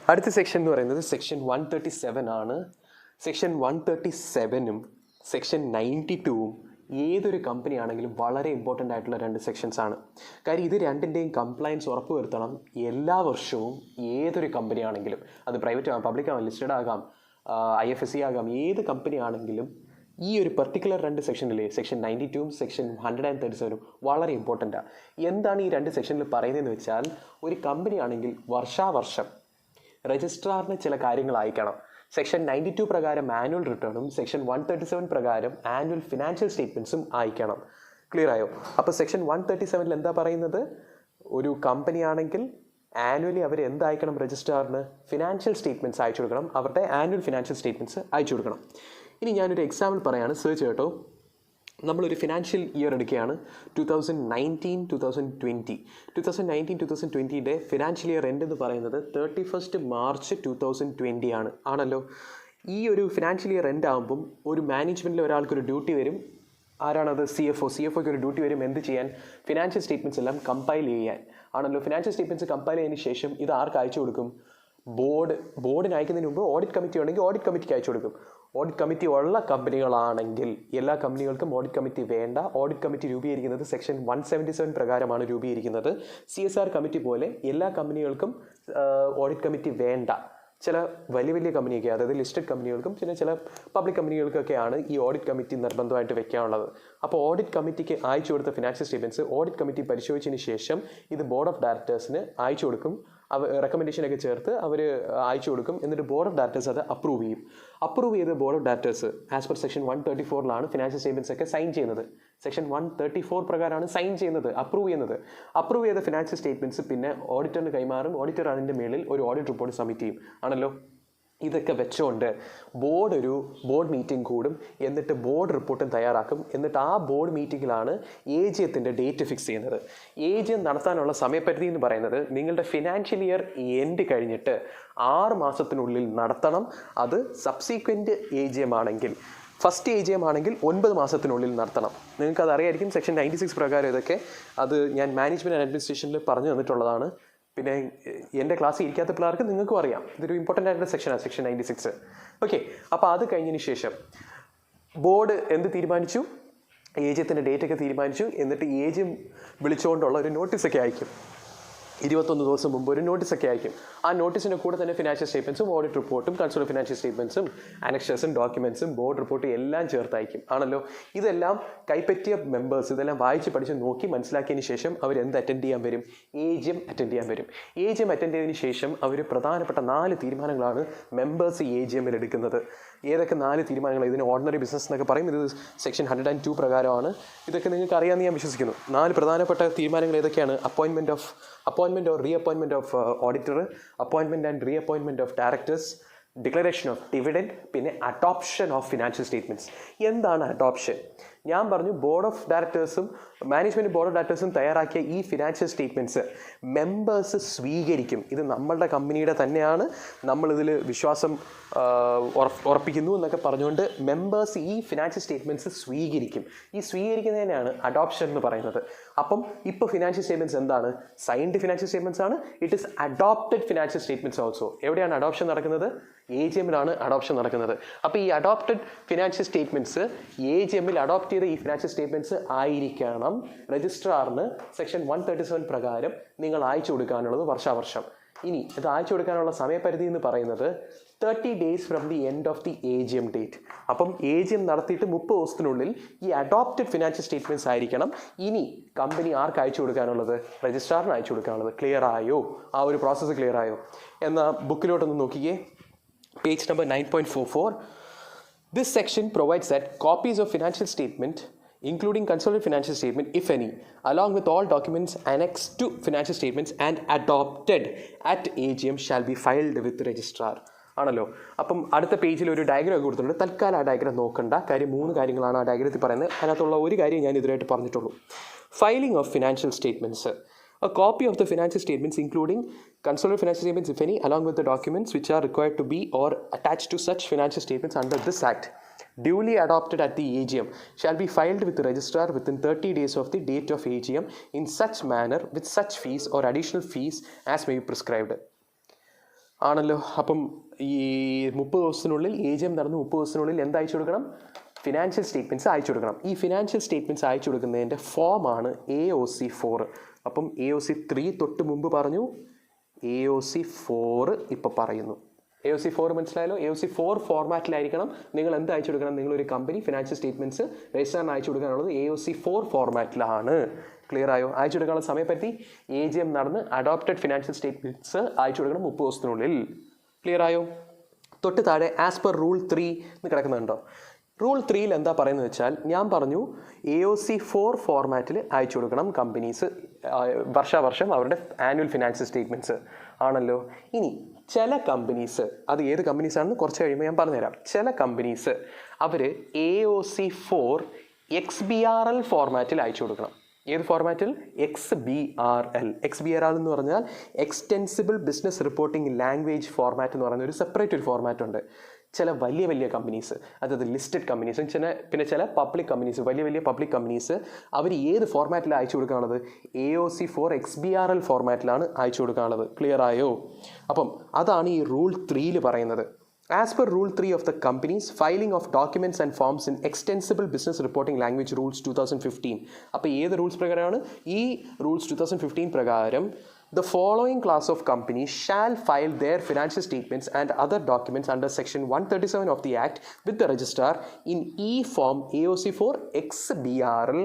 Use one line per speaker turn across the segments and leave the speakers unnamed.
അടുത്ത സെക്ഷൻ എന്ന് പറയുന്നത് സെക്ഷൻ 137 ആണ്. സെക്ഷൻ 137ഉം സെക്ഷൻ 92ഉം ഏതൊരു കമ്പനി ആണെങ്കിലും വളരെ ഇമ്പോർട്ടൻ്റ് ആയിട്ടുള്ള രണ്ട് സെക്ഷൻസ് ആണ്. കാര്യം ഇത് രണ്ടിൻ്റെയും കംപ്ലയൻസ് ഉറപ്പുവരുത്തണം എല്ലാ വർഷവും. ഏതൊരു കമ്പനി ആണെങ്കിലും, അത് പ്രൈവറ്റ് ആകാം, പബ്ലിക് ആകാം, ലിസ്റ്റഡ് ആകാം, IFSC ആകാം, ഏത് കമ്പനി ആണെങ്കിലും ഈ ഒരു പെർട്ടിക്കുലർ രണ്ട് സെക്ഷനിലെ സെക്ഷൻ 92ഉം സെക്ഷൻ 137ഉം വളരെ ഇമ്പോർട്ടൻ്റാണ്. എന്താണ് ഈ രണ്ട് സെക്ഷനിൽ പറയുന്നതെന്ന് വെച്ചാൽ, ഒരു കമ്പനി ആണെങ്കിൽ വർഷാവർഷം രജിസ്ട്രാറിന് ചില കാര്യങ്ങൾ അയക്കണം. സെക്ഷൻ 92 പ്രകാരം ആനുവൽ റിട്ടേണും സെക്ഷൻ 137 പ്രകാരം ആനുവൽ ഫിനാൻഷ്യൽ സ്റ്റേറ്റ്മെൻറ്റ്സും അയക്കണം. ക്ലിയർ ആയോ? അപ്പോൾ സെക്ഷൻ 137 എന്താ പറയുന്നത്? ഒരു കമ്പനി ആണെങ്കിൽ ആനുവലി അവർ എന്തായക്കണം? രജിസ്ട്രാറിന് ഫിനാൻഷ്യൽ സ്റ്റേറ്റ്മെൻറ്റ്സ് അയച്ചു കൊടുക്കണം. അവരുടെ ആനുവൽ ഫിനാൻഷ്യൽ സ്റ്റേറ്റ്മെൻറ്റ്സ് അയച്ചു കൊടുക്കണം. ഇനി ഞാനൊരു എക്സാമ്പിൾ പറയാണ്, സെർച്ച് കേട്ടോ. നമ്മളൊരു ഫിനാൻഷ്യൽ ഇയർ എടുക്കുകയാണ്, 2019-2020. 2019-2020യുടെ ഫിനാൻഷ്യൽ ഇയർ എൻഡ് എന്ന് പറയുന്നത് 31 മാർച്ച് 2020 ആണല്ലോ. ഈ ഒരു ഫിനാൻഷ്യൽ ഇയർ എൻഡ് ആകുമ്പം ഒരു മാനേജ്മെൻറ്റിൽ ഒരാൾക്കൊരു ഡ്യൂട്ടി വരും. ആരാണത്? CFOയ്ക്ക് ഒരു ഡ്യൂട്ടി വരും. എന്ത് ചെയ്യാൻ? ഫിനാൻഷ്യൽ സ്റ്റേറ്റ്മെൻറ്റ്സ് എല്ലാം കമ്പൈൽ ചെയ്യാൻ ആണല്ലോ. ഫിനാൻഷ്യൽ സ്റ്റേറ്റ്മെൻറ്റ്സ് കമ്പൈൽ ചെയ്തതിന് ശേഷം ഇത് ആർക്ക് അയച്ചു കൊടുക്കും? ബോർഡിന് അയക്കുന്നതിന് മുമ്പ് ഓഡിറ്റ് കമ്മിറ്റി ഉണ്ടെങ്കിൽ ഓഡിറ്റ് കമ്മിറ്റിക്ക് അയച്ചു കൊടുക്കും. ഓഡിറ്റ് കമ്മിറ്റി ഉള്ള കമ്പനികളാണെങ്കിൽ, എല്ലാ കമ്പനികൾക്കും ഓഡിറ്റ് കമ്മിറ്റി വേണ്ട. ഓഡിറ്റ് കമ്മിറ്റി രൂപീകരിക്കുന്നത് സെക്ഷൻ 177 പ്രകാരമാണ് രൂപീകരിക്കുന്നത്. CSR കമ്മിറ്റി പോലെ എല്ലാ കമ്പനികൾക്കും ഓഡിറ്റ് കമ്മിറ്റി വേണ്ട. ചില വലിയ വലിയ കമ്പനിയൊക്കെ, അതായത് ലിസ്റ്റഡ് കമ്പനികൾക്കും ചില പബ്ലിക് കമ്പനികൾക്കൊക്കെയാണ് ഈ ഓഡിറ്റ് കമ്മിറ്റി നിർബന്ധമായിട്ട് വെക്കാനുള്ളത്. അപ്പോൾ ഓഡിറ്റ് കമ്മിറ്റിക്ക് അയച്ചു കൊടുത്ത ഫിനാൻഷ്യൽ സ്റ്റേറ്റ്മെൻറ്റ്സ് ഓഡിറ്റ് കമ്മിറ്റി പരിശോധിച്ചതിന് ശേഷം ഇത് ബോർഡ് ഓഫ് ഡയറക്ടേഴ്സിന് അയച്ചു കൊടുക്കും. റെക്കമെൻഡേഷനൊക്കെ ചേർത്ത് അവർ അയച്ചു കൊടുക്കും. എന്നിട്ട് ബോർഡ് ഓഫ് ഡയറക്ടേഴ്സ് അത് അപ്രൂവ് ചെയ്യും. അപ്രൂവ് ചെയ്ത് board of directors as per section 134 financial statements ഒക്കെ സൈൻ ചെയ്യുന്നത്. സെക്ഷൻ 134 പ്രകാരമാണ് സൈൻ ചെയ്യുന്നത്, അപ്രൂവ് ചെയ്യുന്നത്. അപ്രൂവ് ചെയ്ത ഫിനാൻഷ്യൽ സ്റ്റേറ്റ്മെൻറ്റ്സ് പിന്നെ ഓഡിറ്ററിന് കൈമാറും. ഓഡിറ്റർ അതിൻ്റെ മേളിൽ ഒരു ഓഡിറ്റ് റിപ്പോർട്ട് സബ്മിറ്റ് ചെയ്യും ആണല്ലോ. ഇതൊക്കെ വെച്ചുകൊണ്ട് ബോർഡ് മീറ്റിംഗ് കൂടും. എന്നിട്ട് ബോർഡ് റിപ്പോർട്ടും തയ്യാറാക്കും. എന്നിട്ട് ആ ബോർഡ് മീറ്റിങ്ങിലാണ് AGMത്തിൻ്റെ ഡേറ്റ് ഫിക്സ് ചെയ്യുന്നത്. AGM നടത്താനുള്ള സമയപരിധി എന്ന് പറയുന്നത് നിങ്ങളുടെ ഫിനാൻഷ്യൽ ഇയർ എൻഡ് കഴിഞ്ഞിട്ട് 6 മാസത്തിനുള്ളിൽ നടത്തണം. അത് സബ്സീക്വൻറ്റ് AGM ആണെങ്കിൽ, ഫസ്റ്റ് AGM ആണെങ്കിൽ 9 മാസത്തിനുള്ളിൽ നടത്തണം. നിങ്ങൾക്കത് അറിയായിരിക്കും. സെക്ഷൻ 96 പ്രകാരം ഇതൊക്കെ അത് ഞാൻ മാനേജ്മെൻറ്റ് ആൻഡ് അഡ്മിനിസ്ട്രേഷനിൽ പറഞ്ഞു തന്നിട്ടുള്ളതാണ്. പിന്നെ എൻ്റെ ക്ലാസ്സിൽ ഇരിക്കാത്ത പിള്ളേർക്ക് നിങ്ങൾക്കും അറിയാം. ഇതൊരു ഇമ്പോർട്ടൻ്റ് ആയിട്ടുള്ള സെക്ഷനാണ് സെക്ഷൻ 96. ഓക്കെ, അപ്പോൾ അത് കഴിഞ്ഞതിന് ശേഷം ബോർഡ് എന്ത് തീരുമാനിച്ചു? AGMത്തിൻ്റെ ഡേറ്റൊക്കെ തീരുമാനിച്ചു. എന്നിട്ട് AGM വിളിച്ചുകൊണ്ടുള്ള ഒരു നോട്ടീസൊക്കെ അയക്കും. 21 ദിവസം മുമ്പ് ഒരു നോട്ടീസൊക്കെ അയക്കും. ആ നോട്ടീസിൻ്റെ കൂടെ തന്നെ ഫിനാൻഷ്യൽ സ്റ്റേറ്റ്മെൻറ്റ്സും ഓഡിറ്റ് റിപ്പോർട്ടും കൺസോൾ ഫിനാൻഷ്യൽ സ്റ്റേറ്റ്മെൻറ്റ്സും അനക്ഷേഴ്സും ഡോക്യുമെൻറ്റ്സും ബോർഡ് റിപ്പോർട്ടും എല്ലാം ചേർത്തയക്കും ആണല്ലോ. ഇതെല്ലാം കൈപ്പറ്റിയ മെമ്പേഴ്സ് ഇതെല്ലാം വായിച്ച് പഠിച്ച് നോക്കി മനസ്സിലാക്കിയതിന് ശേഷം അവർ എന്ത് അറ്റൻഡ് ചെയ്യാൻ വരും? AGM അറ്റൻഡ് ചെയ്യാൻ വരും. AGM അറ്റൻഡ് ചെയ്തതിന് ശേഷം അവർ പ്രധാനപ്പെട്ട 4 തീരുമാനങ്ങളാണ് മെമ്പേഴ്സ് AGMൽ എടുക്കുന്നത്. ഏതൊക്കെ 4 തീരുമാനങ്ങൾ? ഇതിന് ഓർഡിനറി ബിസിനസ് എന്നൊക്കെ പറയും. ഇത് സെക്ഷൻ 102 പ്രകാരമാണ്. ഇതൊക്കെ നിങ്ങൾക്ക് അറിയാമെന്ന് ഞാൻ വിശ്വസിക്കുന്നു. 4 പ്രധാനപ്പെട്ട തീരുമാനങ്ങൾ ഏതൊക്കെയാണ്? Appointment or reappointment of auditor, appointment and reappointment of directors, declaration of dividend, പിന്നെ അഡോപ്ഷൻ ഓഫ് ഫിനാൻഷ്യൽ സ്റ്റേറ്റ്മെൻറ്റ്സ്. എന്താണ് അഡോപ്ഷൻ? ഞാൻ പറഞ്ഞു, ബോർഡ് ഓഫ് ഡയറക്ടേഴ്സും മാനേജ്മെൻറ്റ് ബോർഡ് ഓഫ് ഡയറക്ടേഴ്സും തയ്യാറാക്കിയ ഈ ഫിനാൻഷ്യൽ സ്റ്റേറ്റ്മെൻറ്റ്സ് മെമ്പേഴ്സ് സ്വീകരിക്കും. ഇത് നമ്മളുടെ കമ്പനിയുടെ തന്നെയാണ്, നമ്മളിതിൽ വിശ്വാസം ഉറപ്പിക്കുന്നു എന്നൊക്കെ പറഞ്ഞുകൊണ്ട് മെമ്പേഴ്സ് ഈ ഫിനാൻഷ്യൽ സ്റ്റേറ്റ്മെൻറ്റ്സ് സ്വീകരിക്കും. ഈ സ്വീകരിക്കുന്നതിനാണ് അഡോപ്ഷൻ എന്ന് പറയുന്നത്. അപ്പം ഇപ്പോൾ ഫിനാൻഷ്യൽ സ്റ്റേറ്റ്മെൻറ്റ്സ് എന്താണ്? സൈൻഡ് ഫിനാൻഷ്യൽ സ്റ്റേറ്റ്മെൻറ്റ്സ് ആണ്. It is adopted financial statements also. എവിടെയാണ് അഡോപ്ഷൻ നടക്കുന്നത്? AGMലാണ് അഡോപ്ഷൻ നടക്കുന്നത്. അപ്പോൾ ഈ അഡോപ്റ്റഡ് ഫിനാൻഷ്യൽ സ്റ്റേറ്റ്മെൻറ്റ്സ് AGMൽ അഡോപ്റ്റ് ചെയ്ത ഈ ഫിനാൻഷ്യൽ സ്റ്റേറ്റ്മെൻറ്റ്സ് ആയിരിക്കണം രജിസ്ട്രാറിന് സെക്ഷൻ 137 പ്രകാരം നിങ്ങൾ അയച്ചു കൊടുക്കാനുള്ളത് വർഷാവർഷം. ഇനി ഇത് അയച്ചു കൊടുക്കാനുള്ള സമയപരിധി എന്ന് പറയുന്നത് 30 days from the end of the AGM date. അപ്പം AGM നടത്തിയിട്ട് 30 ദിവസത്തിനുള്ളിൽ ഈ അഡോപ്റ്റഡ് ഫിനാൻഷ്യൽ സ്റ്റേറ്റ്മെൻറ്റ്സ് ആയിരിക്കണം ഇനി കമ്പനി ആർക്ക് അയച്ചു കൊടുക്കാനുള്ളത്? രജിസ്ട്രാറിന് അയച്ചു കൊടുക്കാനുള്ളത്. ക്ലിയർ ആയോ? ആ ഒരു പ്രോസസ്സ് ക്ലിയർ ആയോ? എന്നാൽ ബുക്കിലോട്ടൊന്ന് നോക്കിയേ, page number 9.44. This section provides that copies of financial statement, including consolidated financial statement, if any, along with all documents annexed to financial statements and adopted at AGM shall be filed with the registrar. ആണല്ലോ. അപ്പം അടുത്ത പേജിൽ ഒരു diagram ഒക്കെ കൊടുത്തിട്ടുണ്ട്. തൽക്കാലം ആ diagram നോക്കണ്ട. കാര്യം 3 കാര്യങ്ങളാണ് ആ ഡയഗ്രത്തിൽ പറയുന്നത്. അതിനകത്തുള്ള ഒരു കാര്യം ഞാൻ ഇതിനായിട്ട് പറഞ്ഞിട്ടുള്ളൂ. Filing of financial statements. A copy of the financial statements, including consolidated financial statements, if any, along with the documents which are required to be or attached to such financial statements under this Act, duly adopted at the AGM, shall be filed with the registrar within 30 days of the date of AGM in such manner with such fees or additional fees as may be prescribed. ആണല്ലോ. അപ്പം ഈ 30 ദിവസത്തിനുള്ളിൽ AGM നടന്ന് 30 ദിവസത്തിനുള്ളിൽ എന്ത് അയച്ചു കൊടുക്കണം? Financial statements അയച്ചു കൊടുക്കണം. ഈ ഫിനാൻഷ്യൽ സ്റ്റേറ്റ്മെൻറ്റ്സ് അയച്ചു കൊടുക്കുന്നതിൻ്റെ ഫോമാണ് AOC4. അപ്പം AOC3 തൊട്ട് മുമ്പ് പറഞ്ഞു, AOC4 ഇപ്പോൾ പറയുന്നു. AOC4 മനസ്സിലായല്ലോ. AOC4 ഫോർമാറ്റിലായിരിക്കണം നിങ്ങൾ എന്ത് അയച്ചു കൊടുക്കണം? നിങ്ങളൊരു കമ്പനി ഫിനാൻഷ്യൽ സ്റ്റേറ്റ്മെൻറ്റ്സ് രജിസ്റ്ററിന് അയച്ചു കൊടുക്കാനുള്ളത് AOC4 ഫോർമാറ്റിലാണ്. ക്ലിയർ ആയോ? അയച്ചു കൊടുക്കാനുള്ള സമയപ്പറ്റി AGM നടന്ന് അഡോപ്റ്റഡ് ഫിനാൻഷ്യൽ സ്റ്റേറ്റ്മെൻറ്റ്സ് അയച്ചു കൊടുക്കണം 30 ദിവസത്തിനുള്ളിൽ. ക്ലിയർ ആയോ? തൊട്ട് താഴെ ആസ് പെർ റൂൾ 3 എന്ന് കിടക്കുന്നുണ്ടോ? റൂൾ 3ൽ എന്താ പറയുന്നത് വെച്ചാൽ, ഞാൻ പറഞ്ഞു AOC4 ഫോർമാറ്റിൽ അയച്ചു കൊടുക്കണം കമ്പനീസ് വർഷാവർഷം അവരുടെ ആനുവൽ ഫിനാൻഷ്യൽ സ്റ്റേറ്റ്മെൻറ്റ്സ് ആണല്ലോ. ഇനി ചില കമ്പനീസ്, അത് ഏത് കമ്പനീസാണെന്ന് കുറച്ച് കഴിയുമ്പോൾ ഞാൻ പറഞ്ഞുതരാം. ചില കമ്പനീസ് അവർ AOC4 XBRL ഫോർമാറ്റിൽ അയച്ചു കൊടുക്കണം. ഏത് ഫോർമാറ്റിൽ? XBRL. XBRL എന്ന് പറഞ്ഞാൽ extensible business reporting language format എന്ന് പറയുന്ന ഒരു സെപ്പറേറ്റ് ഒരു ഫോർമാറ്റ് ഉണ്ട്. ചില വലിയ വലിയ കമ്പനീസ്, അതായത് ലിസ്റ്റഡ് കമ്പനീസും പിന്നെ ചില പബ്ലിക് കമ്പനീസ്, വലിയ വലിയ പബ്ലിക് കമ്പനീസ് അവർ ഏത് ഫോർമാറ്റിലാണ് അയച്ചു കൊടുക്കാനുള്ളത്? AOC4 XBRL ഫോർമാറ്റിലാണ് അയച്ചു കൊടുക്കാനുള്ളത്. ക്ലിയർ ആയോ? അപ്പം അതാണ് ഈ റൂൾ 3ൽ പറയുന്നത്. As per Rule 3 of the Companies, filing of documents and forms in Extensible Business Reporting Language Rules 2015. അപ്പോൾ ഏത് റൂൾസ് പ്രകാരമാണ്? ഈ റൂൾസ് 2015 പ്രകാരം the following class of companies shall file their financial statements and other documents under Section 137 of the Act with the registrar in e-form AOC4 XBRL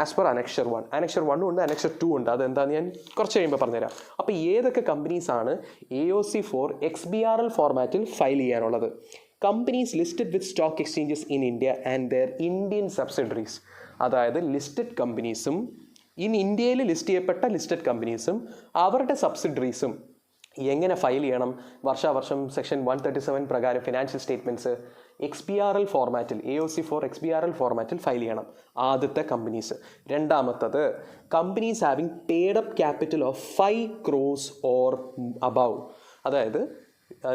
as per annexure 1. Annexure 1 ഉണ്ട്, annexure 2 ഉണ്ട്. അതെന്താണെന്ന് ഞാൻ കുറച്ച് കഴിയുമ്പോൾ പറഞ്ഞുതരാം. അപ്പോൾ ഏതൊക്കെ കമ്പനീസാണ് AOC4 XBRL ഫോർമാറ്റിൽ ഫയൽ ചെയ്യാനുള്ളത്? Companies listed with stock exchanges in India and their Indian subsidiaries. അതായത് ലിസ്റ്റഡ് കമ്പനീസും ഇന്ത്യയിൽ ലിസ്റ്റ് ചെയ്യപ്പെട്ട ലിസ്റ്റഡ് കമ്പനീസും അവരുടെ സബ്സിഡറീസും എങ്ങനെ ഫയൽ ചെയ്യണം? വർഷാവർഷം സെക്ഷൻ 137 പ്രകാരം ഫിനാൻഷ്യൽ സ്റ്റേറ്റ്മെൻറ്റ്സ് XBRL ഫോർമാറ്റിൽ, AOC4 XBRL ഫോർമാറ്റിൽ ഫയൽ ചെയ്യണം. ആദ്യത്തെ കമ്പനീസ്. രണ്ടാമത്തത് companies having paid up capital of 5 crores or above. അതായത്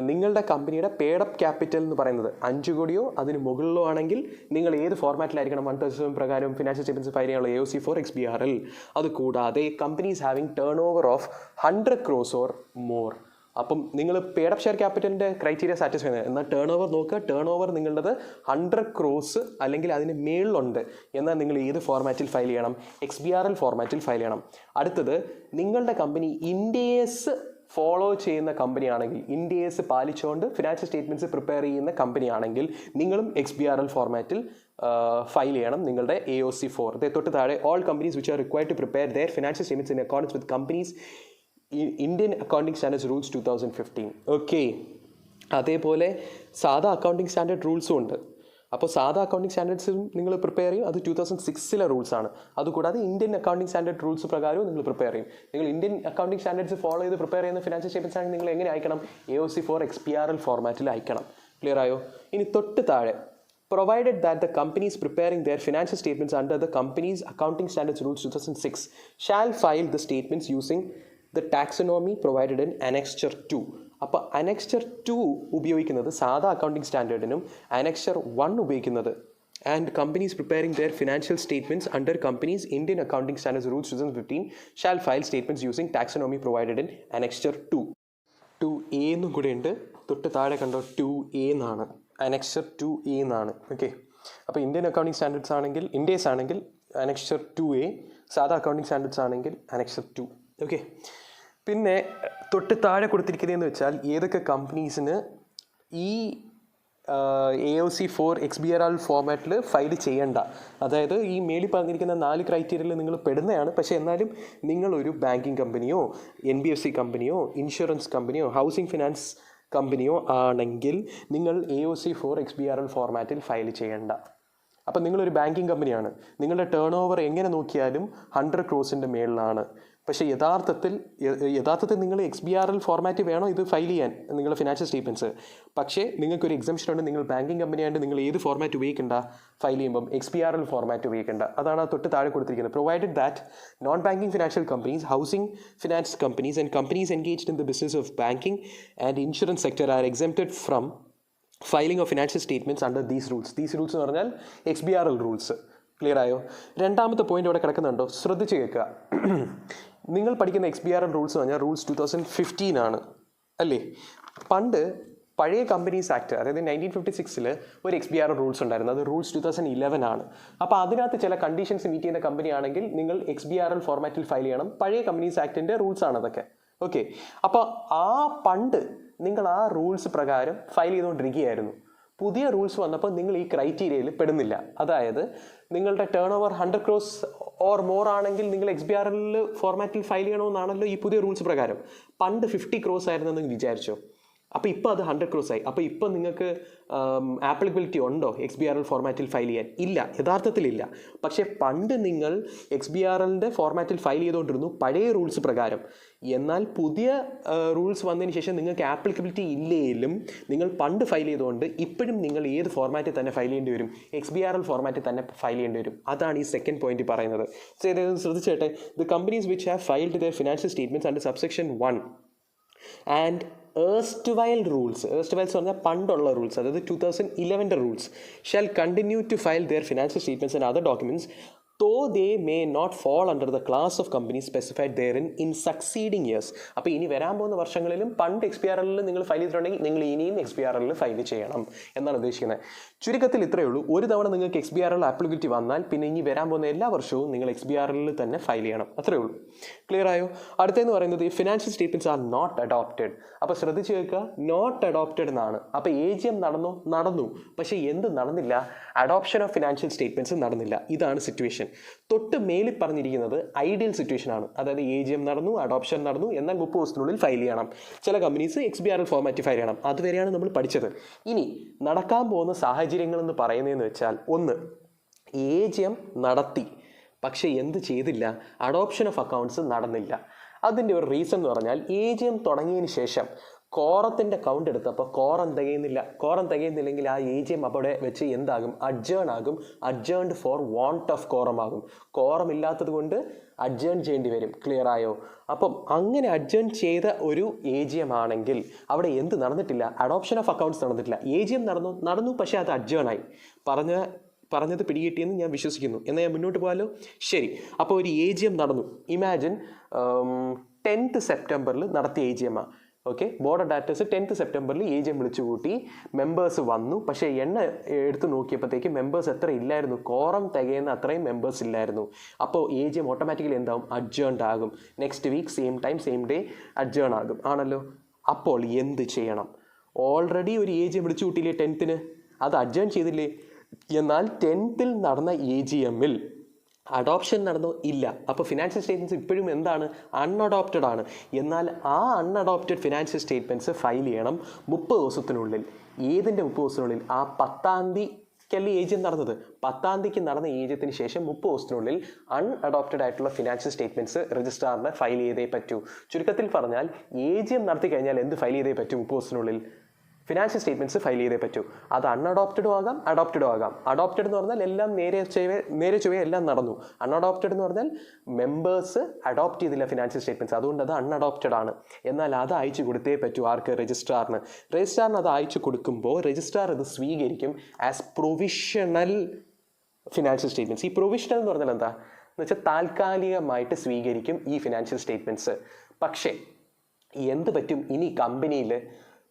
നിങ്ങളുടെ കമ്പനിയുടെ പെയ്ഡ് അപ്പ് ക്യാപിറ്റൽ എന്ന് പറയുന്നത് 5 കോടിയോ അതിന് മുകളിലോ ആണെങ്കിൽ നിങ്ങൾ ഏത് ഫോർമാറ്റിലായിരിക്കണം 137 പ്രകാരം ഫിനാൻഷ്യൽ സ്റ്റേറ്റ്മെൻറ്റ്സ് ഫയൽ ചെയ്യാനുള്ള? AOC4 XBRL. അതുകൂടാതെ companies having turnover of 100 crores or more. അപ്പം നിങ്ങൾ പെയ്ഡ് അപ്പ് ഷെയർ ക്യാപിറ്റലിൻ്റെ ക്രൈറ്റീരിയ സാറ്റിസ്ഫൈ ചെയ്യുന്നത്. എന്നാൽ ടേൺ ഓവർ നോക്കുക. ടേൺ ഓവർ നിങ്ങളുടേത് 100 crores അല്ലെങ്കിൽ അതിന് മേളിലുണ്ട് എന്നാൽ നിങ്ങൾ ഏത് ഫോർമാറ്റിൽ ഫയൽ ചെയ്യണം? XBRL ഫോർമാറ്റിൽ ഫയൽ ചെയ്യണം. അടുത്തത്, നിങ്ങളുടെ കമ്പനി ഇന്ത്യസ് ഫോളോ ചെയ്യുന്ന കമ്പനിയാണെങ്കിൽ, ഇന്ത്യസ് പാലിച്ചുകൊണ്ട് ഫിനാൻഷ്യൽ സ്റ്റേറ്റ്മെൻറ്റ്സ് പ്രിപ്പയർ ചെയ്യുന്ന കമ്പനിയാണെങ്കിൽ നിങ്ങളും XBRL ഫോർമാറ്റിൽ ഫയൽ ചെയ്യണം നിങ്ങളുടെ AOC4. തൊട്ട് താഴെ all companies which are required to prepare their financial statements in accordance with companies Indian accounting standards rules 2015. Okay. അതേപോലെ സാധാ അക്കൗണ്ടിംഗ് സ്റ്റാൻഡേർഡ് റൂൾസും ഉണ്ട്. അപ്പോൾ സാധാ അക്കൗണ്ടിംഗ് സ്റ്റാൻഡേർഡ്സും നിങ്ങൾ പ്രിപ്പയർ ചെയ്യും. അത് 2006 റൂൾസാണ്. അതുകൂടാതെ ഇന്ത്യൻ അക്കൗണ്ടിംഗ് സ്റ്റാൻഡേർഡ് റൂൾസ് പ്രകാരവും നിങ്ങൾ പ്രിപ്പയർ ചെയ്യും. നിങ്ങൾ ഇന്ത്യൻ അക്കൗണ്ടിംഗ് സ്റ്റാൻഡേർഡ്സ് ഫോളോ ചെയ്ത് പ്രിപ്പയർ ചെയ്യുന്ന ഫിനാൻഷ്യൽ സ്റ്റേറ്റ്മെൻറ്റ്സ് ആണെങ്കിൽ നിങ്ങൾ എങ്ങനെ അയക്കണം? AOC4 XBRL ഫോർമാറ്റിൽ അയക്കണം. ക്ലിയർ ആയോ? ഇനി തൊട്ട് താഴെ, provided that the companies preparing their financial statements under the company's accounting standards rules 2006 shall file the statements using the taxonomy provided in Annexure 2. അപ്പോൾ Annexure 2 ഉപയോഗിക്കുന്നത് സാധാ അക്കൗണ്ടിംഗ് സ്റ്റാൻഡേർഡിനും Annexure 1 ഉപയോഗിക്കുന്നത് and companies preparing their financial statements under companies Indian accounting standards rules 2015 shall file statements using taxonomy provided in Annexure 2. 2A എന്നും കൂടെ ഉണ്ട്. തൊട്ട് താഴെ കണ്ടോ 2A എന്നാണ്. Annexure 2A എന്നാണ്. ഓക്കെ. അപ്പോൾ ഇന്ത്യൻ അക്കൗണ്ടിംഗ് സ്റ്റാൻഡേർഡ്സ് ആണെങ്കിൽ, ഇന്ത്യസ് ആണെങ്കിൽ Annexure 2A, സാധാ അക്കൗണ്ടിംഗ് സ്റ്റാൻഡേർഡ്സ് ആണെങ്കിൽ Annexure 2. ഓക്കെ. പിന്നെ തൊട്ട് താഴെ കൊടുത്തിരിക്കുന്നതെന്ന് വെച്ചാൽ ഏതൊക്കെ കമ്പനീസിന് ഈ AOC4 XBRL ഫോർമാറ്റിൽ ഫയൽ ചെയ്യേണ്ട. അതായത് ഈ മേളിൽ പറഞ്ഞിരിക്കുന്ന 4 ക്രൈറ്റീരിയയിൽ നിങ്ങൾ പെടുന്നതാണ്. പക്ഷേ എന്നാലും നിങ്ങളൊരു ബാങ്കിങ് കമ്പനിയോ NBFC കമ്പനിയോ ഇൻഷുറൻസ് കമ്പനിയോ ഹൗസിംഗ് ഫിനാൻസ് കമ്പനിയോ ആണെങ്കിൽ നിങ്ങൾ AOC4 XBRL ഫോർമാറ്റിൽ ഫയൽ ചെയ്യേണ്ട. അപ്പം നിങ്ങളൊരു ബാങ്കിങ് കമ്പനിയാണ്. നിങ്ങളുടെ ടേൺ ഓവർ എങ്ങനെ നോക്കിയാലും 100 crores മേളിലാണ്. പക്ഷേ യഥാർത്ഥത്തിൽ നിങ്ങൾ XBRL ഫോർമാറ്റ് വേണോ ഇത് ഫയൽ ചെയ്യാൻ നിങ്ങളുടെ ഫിനാൻഷ്യൽ സ്റ്റേറ്റ്മെൻറ്റ്സ്. പക്ഷേ നിങ്ങൾക്കൊരു എക്സംഷൻ ഉണ്ട്. നിങ്ങൾ ബാങ്കിങ് കമ്പനിയായിട്ട് നിങ്ങൾ ഏത് ഫോർമാറ്റ് ഉപയോഗിക്കേണ്ട? ഫയൽ ചെയ്യുമ്പം XBRL ഫോർമാറ്റ് ഉപയോഗിക്കേണ്ട. അതാണ് തൊട്ട് താഴെ കൊടുത്തിരിക്കുന്നത്. Provided that non banking financial companies, housing finance companies and companies engaged in the business of banking and insurance sector R exempted from filing of financial statements under these rules. These rules എന്ന് പറഞ്ഞാൽ XBRL rules. Clear ആയോ? രണ്ടാമത്തെ point ഇവിടെ കിടക്കുന്നുണ്ടോ? ശ്രദ്ധിച്ച് കേൾക്കുക. നിങ്ങൾ പഠിക്കുന്ന XBRL rules എന്ന് പറഞ്ഞാൽ റൂൾസ് 2015 ആണ് അല്ലേ? പണ്ട് പഴയ കമ്പനീസ് ആക്ട്, അതായത് 1956 ഒരു XBRL റൂൾസ് ഉണ്ടായിരുന്നു. അത് റൂൾസ് 2011 ആണ്. അപ്പോൾ അതിനകത്ത് ചില കണ്ടീഷൻസ് മീറ്റ് ചെയ്യുന്ന കമ്പനി ആണെങ്കിൽ നിങ്ങൾ XBRL ഫോർമാറ്റിൽ ഫയൽ ചെയ്യണം. പഴയ കമ്പനീസ് ആക്ടിൻ്റെ റൂൾസ് ആണ് അതൊക്കെ. ഓക്കെ, അപ്പോൾ ആ പണ്ട് നിങ്ങൾ ആ റൂൾസ് പ്രകാരം ഫയൽ ചെയ്തുകൊണ്ടിരിക്കുകയായിരുന്നു. പുതിയ റൂൾസ് വന്നപ്പോൾ നിങ്ങൾ ഈ ക്രൈറ്റീരിയയിൽ പെടുന്നില്ല. അതായത് നിങ്ങളുടെ turn over 100 crores or more ആണെങ്കിൽ നിങ്ങൾ XBRL ഫോർമാറ്റിൽ ഫയൽ ചെയ്യണമെന്നാണല്ലോ ഈ പുതിയ റൂൾസ് പ്രകാരം. പണ്ട് 50 crores ആയിരുന്നെന്ന് വിചാരിച്ചോ, അപ്പോൾ ഇപ്പോൾ അത് 100 crores ആയി. അപ്പോൾ ഇപ്പോൾ നിങ്ങൾക്ക് ആപ്ലിക്കബിലിറ്റി ഉണ്ടോ XBRL ഫോർമാറ്റിൽ ഫയൽ ചെയ്യാൻ? ഇല്ല, യഥാർത്ഥത്തിലില്ല. പക്ഷേ പണ്ട് നിങ്ങൾ XBRLൻ്റെ ഫോർമാറ്റിൽ ഫയൽ ചെയ്തുകൊണ്ടിരുന്നു പഴയ റൂൾസ് പ്രകാരം. എന്നാൽ പുതിയ റൂൾസ് വന്നതിന് ശേഷം നിങ്ങൾക്ക് ആപ്ലിക്കബിലിറ്റി ഇല്ലേലും നിങ്ങൾ പണ്ട് ഫയൽ ചെയ്തുകൊണ്ട് ഇപ്പോഴും നിങ്ങൾ ഏത് ഫോർമാറ്റിൽ തന്നെ ഫയൽ ചെയ്യേണ്ടി വരും? XBRL ഫോർമാറ്റിൽ തന്നെ ഫയൽ ചെയ്യേണ്ടി വരും. അതാണ് ഈ സെക്കൻഡ് പോയിന്റ് പറയുന്നത്. ശ്രദ്ധിച്ചേട്ടെ, the companies which have filed their financial statements under subsection 1 and erstwhile rules, erstwhile എന്ന് പറഞ്ഞാൽ പണ്ടുള്ള റൂൾസ്, അതായത് 2011 rules, shall continue to file their financial statements and other documents though they may not fall under the class of companies specified therein in succeeding years. അപ്പോൾ ഇനി വരാൻ പോകുന്ന വർഷങ്ങളിലും പണ്ട് XBRL നിങ്ങൾ ഫയൽ ചെയ്തിട്ടുണ്ടെങ്കിൽ നിങ്ങൾ ഇനിയും XBRL ഫയൽ ചെയ്യണം എന്നാണ് ഉദ്ദേശിക്കുന്നത്. ചുരുക്കത്തിൽ ഇത്രയേ ഉള്ളൂ. ഒരു തവണ നിങ്ങൾക്ക് XBRL ആപ്ലിക്കബിലിറ്റി വന്നാൽ പിന്നെ ഇനി വരാൻ പോകുന്ന എല്ലാ വർഷവും നിങ്ങൾ XBRL തന്നെ ഫയൽ ചെയ്യണം. അത്രയേ ഉള്ളൂ. ക്ലിയർ ആയോ? അടുത്തെന്ന് പറയുന്നത് financial statements are not adopted. അപ്പോൾ ശ്രദ്ധിച്ചു കേൾക്കുക, നോട്ട് അഡോപ്റ്റഡ് എന്നാണ്. അപ്പോൾ AGM നടന്നു, പക്ഷേ എന്ത് നടന്നില്ല? അഡോപ്ഷൻ ഓഫ് ഫിനാൻഷ്യൽ സ്റ്റേറ്റ്മെന്റ്സ് നടന്നില്ല. ഇതാണ് സിറ്റുവേഷൻ. തൊട്ട് മേലിൽ പറഞ്ഞിരിക്കുന്നത് ഐഡിയൽ സിറ്റുവേഷൻ ആണ്. അതായത് AGM നടന്നു, അഡോപ്ഷൻ നടന്നു, എന്നാൽ 30 ദിവസത്തിനുള്ളിൽ ഫയൽ ചെയ്യണം. ചില കമ്പനീസ് XBRL ഫോർമാറ്റ് ഫയൽ ചെയ്യണം. അതുവരെയാണ് നമ്മൾ പഠിച്ചത്. ഇനി നടക്കാൻ പോകുന്ന സാഹചര്യങ്ങൾ എന്ന് പറയുന്നതെന്ന് വെച്ചാൽ, ഒന്ന്, AGM നടത്തി, പക്ഷേ എന്ത് ചെയ്തില്ല? അഡോപ്ഷൻ ഓഫ് അക്കൗണ്ട്സ് നടന്നില്ല. അതിൻ്റെ ഒരു റീസൺ എന്ന് പറഞ്ഞാൽ AGM തുടങ്ങിയതിന് ശേഷം കോറത്തിൻ്റെ കൗണ്ട് എടുത്തപ്പോൾ കോറം തികയുന്നില്ലെങ്കിൽ ആ AGM അവിടെ വെച്ച് എന്താകും? അഡ്ജേൺ ആകും. Adjourned for want of quorum ആകും. കോറം ഇല്ലാത്തത് കൊണ്ട് അഡ്ജേൺ ചെയ്യേണ്ടി വരും. ക്ലിയർ ആയോ? അപ്പം അങ്ങനെ അഡ്ജേൺ ചെയ്ത ഒരു AGM ആണെങ്കിൽ അവിടെ എന്ത് നടന്നിട്ടില്ല? അഡോപ്ഷൻ ഓഫ് അക്കൗണ്ട്സ് നടന്നിട്ടില്ല. AGM നടന്നു, പക്ഷേ അത് അഡ്ജേൺ ആയി. പറഞ്ഞത് പിടികിട്ടിയെന്ന് ഞാൻ വിശ്വസിക്കുന്നു. എന്നാൽ ഞാൻ മുന്നോട്ട് പോകാമല്ലോ. ശരി, അപ്പോൾ ഒരു AGM നടന്നു. ഇമാജിൻ 10th സെപ്റ്റംബറിൽ നടത്തിയ AGM ആണ്. Okay, board of directors 10th സെപ്റ്റംബറിൽ AGM വിളിച്ചു കൂട്ടി. മെമ്പേഴ്സ് വന്നു, പക്ഷേ എടുത്ത് നോക്കിയപ്പോഴത്തേക്ക് മെമ്പേഴ്സ് എത്ര ഇല്ലായിരുന്നു? കോറം തികയുന്ന അത്രയും മെമ്പേഴ്സ് ഇല്ലായിരുന്നു. അപ്പോൾ AGM ഓട്ടോമാറ്റിക്കലി എന്താവും? അഡ്ജേൺഡ് ആകും. Next week same time same day adjourn ആകും. ആണല്ലോ. അപ്പോൾ എന്ത് ചെയ്യണം? ഓൾറെഡി ഒരു AGM വിളിച്ചു കൂട്ടിയില്ലേ 10th? അത് അഡ്ജേൺ ചെയ്തില്ലേ? എന്നാൽ 10th നടന്ന AGM-ൽ അഡോപ്ഷൻ നടന്നോ? ഇല്ല. അപ്പോൾ ഫിനാൻഷ്യൽ സ്റ്റേറ്റ്മെൻറ്റ്സ് ഇപ്പോഴും എന്താണ്? അൺഅഡോപ്റ്റഡ് ആണ്. എന്നാൽ ആ അൺഅഡോപ്റ്റഡ് ഫിനാൻഷ്യൽ സ്റ്റേറ്റ്മെൻറ്റ്സ് ഫയൽ ചെയ്യണം 30 ദിവസത്തിനുള്ളിൽ. ഏതിൻ്റെ 30 ദിവസത്തിനുള്ളിൽ? ആ 10ാം തീയതിക്കല്ലേ AGM നടന്നത്. 10ാം തീയതിക്ക് നടന്ന AGM-ത്തിന് ശേഷം 30 ദിവസത്തിനുള്ളിൽ അൺഅഡോപ്റ്റഡ് ആയിട്ടുള്ള ഫിനാൻഷ്യൽ സ്റ്റേറ്റ്മെൻറ്റ്സ് രജിസ്ട്രാറിന് ഫയൽ ചെയ്തേ പറ്റൂ. ചുരുക്കത്തിൽ പറഞ്ഞാൽ AGM നടത്തി കഴിഞ്ഞാൽ എന്ത് ഫയൽ ചെയ്തേ പറ്റൂ? 30 ദിവസത്തിനുള്ളിൽ ഫിനാൻഷ്യൽ സ്റ്റേറ്റ്മെൻറ്റ്സ് ഫയൽ ചെയ്തേ പറ്റൂ. അത് അൺഅഡോപ്റ്റഡും ആകാം, അഡോപ്റ്റഡും ആകാം. അഡോപ്റ്റഡ് എന്ന് പറഞ്ഞാൽ എല്ലാം നേരെ ചൊവ്വേ എല്ലാം നടന്നു. അൺഅഡോപ്റ്റഡ് എന്ന് പറഞ്ഞാൽ മെമ്പേഴ്സ് അഡോപ്റ്റ് ചെയ്തില്ല ഫിനാൻഷ്യൽ സ്റ്റേറ്റ്മെൻറ്റ്സ്, അതുകൊണ്ട് അത് അൺഅഡോപ്റ്റഡ് ആണ്. എന്നാൽ അത് അയച്ചു കൊടുത്തേ പറ്റൂ. ആർക്ക്? രജിസ്ട്രാറിന്. രജിസ്ട്രാറിന് അത് അയച്ചു കൊടുക്കുമ്പോൾ രജിസ്ട്രാർ ഇത് സ്വീകരിക്കും ആസ് പ്രൊവിഷണൽ ഫിനാൻഷ്യൽ സ്റ്റേറ്റ്മെൻറ്റ്സ്. ഈ പ്രൊവിഷണൽ എന്ന് പറഞ്ഞാൽ എന്താ എന്ന് വെച്ചാൽ താൽക്കാലികമായിട്ട് സ്വീകരിക്കും ഈ ഫിനാൻഷ്യൽ സ്റ്റേറ്റ്മെൻറ്റ്സ്. പക്ഷേ എന്ത് പറ്റും? ഇനി കമ്പനിയിൽ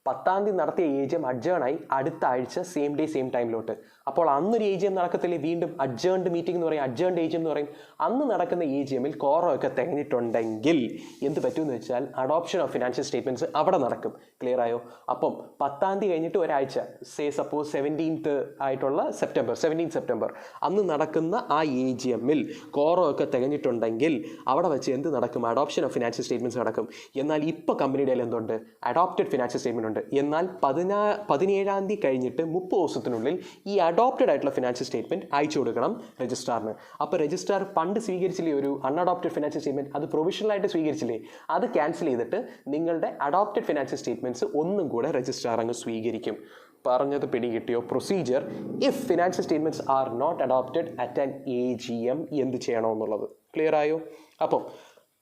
10ാം തീയതി നടത്തിയ AGM അഡ്ജേണായി അടുത്ത ആഴ്ച സെയിം ഡേ സെയിം ടൈമിലോട്ട്. അപ്പോൾ അന്നൊരു AGM നടക്കത്തില്ലേ? വീണ്ടും അഡ്ജേൺഡ് മീറ്റിംഗ് എന്ന് പറയും, അഡ്ജേൺഡ് AGM എന്ന് പറയും. അന്ന് നടക്കുന്ന AGM-ൽ കോറമൊക്കെ തികഞ്ഞിട്ടുണ്ടെങ്കിൽ എന്ത് പറ്റുമെന്ന് വെച്ചാൽ അഡോപ്ഷൻ ഓഫ് ഫിനാൻഷ്യൽ സ്റ്റേറ്റ്മെൻറ്റ്സ് അവിടെ നടക്കും. ക്ലിയർ ആയോ? അപ്പം 10ാം തീയതി കഴിഞ്ഞിട്ട് ഒരാഴ്ച, സപ്പോസ് 17th ആയിട്ടുള്ള സെപ്റ്റംബർ, 17th സെപ്റ്റംബർ അന്ന് നടക്കുന്ന ആ AGM-ൽ കോറമൊക്കെ തികഞ്ഞിട്ടുണ്ടെങ്കിൽ അവിടെ വെച്ച് എന്ത് നടക്കും? അഡോപ്ഷൻ ഓഫ് ഫിനാൻഷ്യൽ സ്റ്റേറ്റ്മെൻറ്റ്സ് നടക്കും. എന്നാൽ ഇപ്പോൾ കമ്പനിയുടെ എന്തുണ്ട്? Adopted financial statement. എന്നാൽ 17ാം തീയതി കഴിഞ്ഞിട്ട് 30 ദിവസത്തിനുള്ളിൽ ഈ അഡോപ്റ്റഡ് ആയിട്ടുള്ള ഫിനാൻഷ്യൽ സ്റ്റേറ്റ്മെന്റ് അയച്ചു കൊടുക്കണം രജിസ്ട്രാറിന്. അപ്പോൾ രജിസ്ട്രാർ പണ്ട് സ്വീകരിച്ചില്ലേ ഒരു അൺഅഡോപ്റ്റഡ് ഫിനാൻഷ്യൽ സ്റ്റേറ്റ്മെന്റ്, അത് പ്രൊവിഷണലായിട്ട് സ്വീകരിച്ചില്ലേ, അത് ക്യാൻസൽ ചെയ്തിട്ട് നിങ്ങളുടെ അഡോപ്റ്റഡ് ഫിനാൻഷ്യൽ സ്റ്റേറ്റ്മെന്റ്സ് ഒന്നും കൂടെ രജിസ്ട്രാർ അങ്ങ് സ്വീകരിക്കും. പറഞ്ഞത് പിടികിട്ടിയോ? Procedure if financial statements are not adopted at an AGM എന്ത് ചെയ്യണമെന്നുള്ളത് ക്ലിയർ ആയോ? അപ്പോൾ